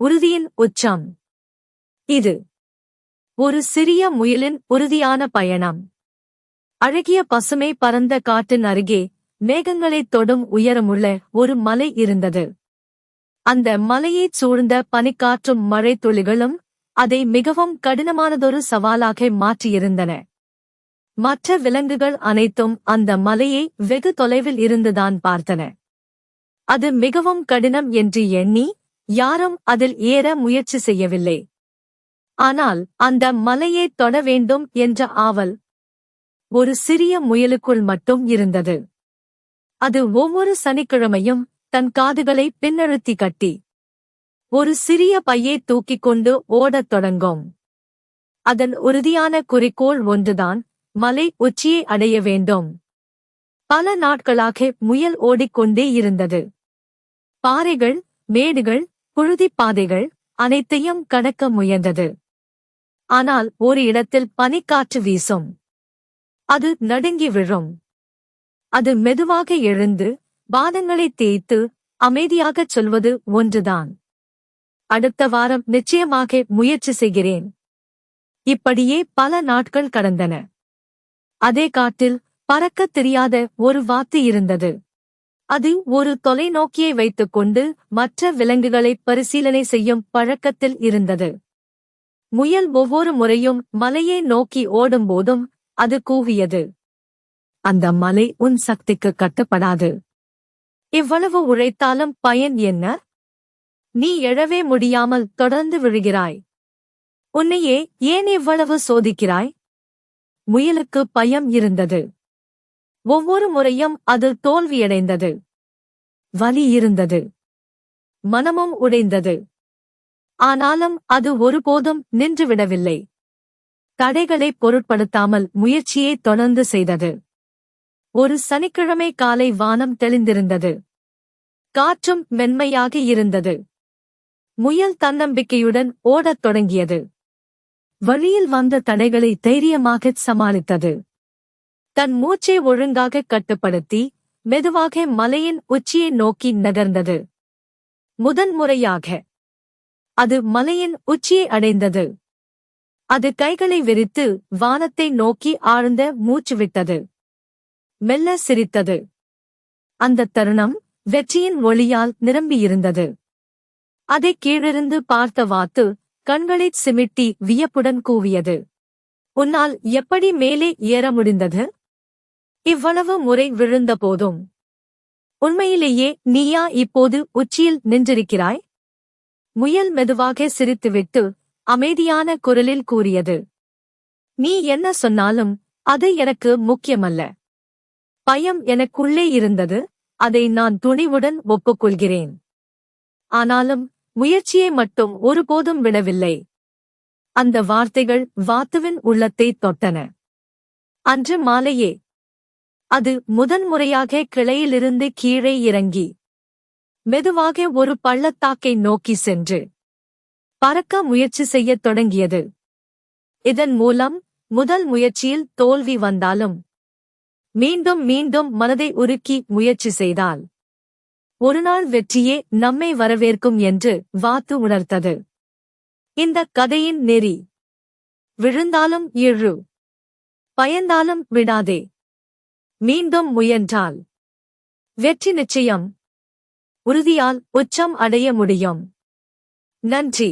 உறுதியின் உச்சம். இது ஒரு சிறிய முயலின் உறுதியான பயணம். அழகிய பசுமை பரந்த காட்டின் அருகே மேகங்களைத் தொடும் உயரமுள்ள ஒரு மலை இருந்தது. அந்த மலையைச் சூழ்ந்த பனிக்காற்றும் மழை துளிகளும் அதை மிகவும் கடினமானதொரு சவாலாக மாற்றியிருந்தன. மற்ற விலங்குகள் அனைத்தும் அந்த மலையை வெகு தொலைவில் இருந்துதான் பார்த்தன. அது மிகவும் கடினம் என்று எண்ணி யாரும் அதில் ஏற முயற்சி செய்யவில்லை. ஆனால் அந்த மலையைத் தொட வேண்டும் என்ற ஆவல் ஒரு சிறிய முயலுக்குள் மட்டும் இருந்தது. அது ஒவ்வொரு சனிக்கிழமையும் தன் காதுகளை பின்னழுத்தி கட்டி ஒரு சிறிய பையை தூக்கிக் கொண்டு ஓடத் தொடங்கும். அதன் உறுதியான குறிக்கோள் ஒன்றுதான், மலை உச்சியை அடைய வேண்டும். பல நாட்களாக முயல் ஓடிக்கொண்டே இருந்தது. பாறைகள், மேடுகள், புழுதிப் பாதைகள் அனைத்தையும் கடக்க முயன்றது. ஆனால் ஒரு இடத்தில் பனிக்காற்று வீசும். அது நடுங்கி விழும். அது மெதுவாக எழுந்து பாதங்களைத் தேய்த்து அமைதியாகச் சொல்வது ஒன்றுதான், அடுத்த வாரம் நிச்சயமாக முயற்சி செய்கிறேன். இப்படியே பல நாட்கள் கடந்தன. அதே காட்டில் பறக்கத் தெரியாத ஒரு வாத்து இருந்தது. அது ஒரு தொலைநோக்கியை வைத்துக்கொண்டு மற்ற விலங்குகளை பரிசீலனை செய்யும் பழக்கத்தில் இருந்தது. முயல் ஒவ்வொரு முறையும் மலையை நோக்கி ஓடும்போதும் அது கூவியது, அந்த மலை உன் சக்திக்கு கட்டுப்படாது. இவ்வளவு உழைத்தாலும் பயன் என்ன? நீ எழவே முடியாமல் தொடர்ந்து விழுகிறாய். உன்னையே ஏன் இவ்வளவு சோதிக்கிறாய்? முயலுக்கு பயம் இருந்தது. ஒவ்வொரு முறையும் அது தோல்வியடைந்தது. வலி இருந்தது. மனமும் உடைந்தது. ஆனாலும் அது ஒருபோதும் நின்றுவிடவில்லை. தடைகளை பொருட்படுத்தாமல் முயற்சியை தொடர்ந்து செய்தது. ஒரு சனிக்கிழமை காலை வானம் தெளிந்திருந்தது. காற்றும் மென்மையாக இருந்தது. முயல் தன்னம்பிக்கையுடன் ஓடத் தொடங்கியது. வழியில் வந்த தடைகளை தைரியமாகச் சமாளித்தது. தன் மூச்சை ஒழுங்காக கட்டுப்படுத்தி மெதுவாக மலையின் உச்சியை நோக்கி நகர்ந்தது. முதன்முறையாக அது மலையின் உச்சியை அடைந்தது. அது கைகளை விரித்து வானத்தை நோக்கி ஆழ்ந்த மூச்சு விட்டது. மெல்ல சிரித்தது. அந்த தருணம் வெற்றியின் ஒளியால் நிரம்பியிருந்தது. அதை கீழிருந்து பார்த்த வாத்து கண்களைச் சிமிட்டி வியப்புடன் கூவியது, உன்னால் எப்படி மேலே ஏற முடிந்தது? இவ்வளவு முறை விழுந்த போதும் உண்மையிலேயே நீயா இப்போது உச்சியில் நின்றிருக்கிறாய்? முயல் மெதுவாக சிரித்துவிட்டு அமைதியான குரலில் கூறியது, நீ என்ன சொன்னாலும் அது எனக்கு முக்கியமல்ல. பயம் எனக்குள்ளே இருந்தது, அதை நான் துணிவுடன் ஒப்புக்கொள்கிறேன். ஆனாலும் முயற்சியை மட்டும் ஒருபோதும் விடவில்லை. அந்த வார்த்தைகள் வாத்துவின் உள்ளத்தை தொட்டன. அன்று மாலையே அது முதன்முறையாக கிளையிலிருந்து கீழே இறங்கி மெதுவாக ஒரு பள்ளத்தாக்கை நோக்கி சென்று பறக்க முயற்சி செய்யத் தொடங்கியது. இதன் மூலம் முதல் முயற்சியில் தோல்வி வந்தாலும் மீண்டும் மீண்டும் மனதை உருக்கி முயற்சி செய்தால் ஒருநாள் வெற்றியே நம்மை வரவேற்கும் என்று வாத்து உணர்த்தது. இந்த கதையின் நெறி, விழுந்தாலும் எழு, பயந்தாலும் விடாதே, மீண்டும் முயன்றால் வெற்றி நிச்சயம். உறுதியால் உச்சம் அடைய முடியும். நன்றி.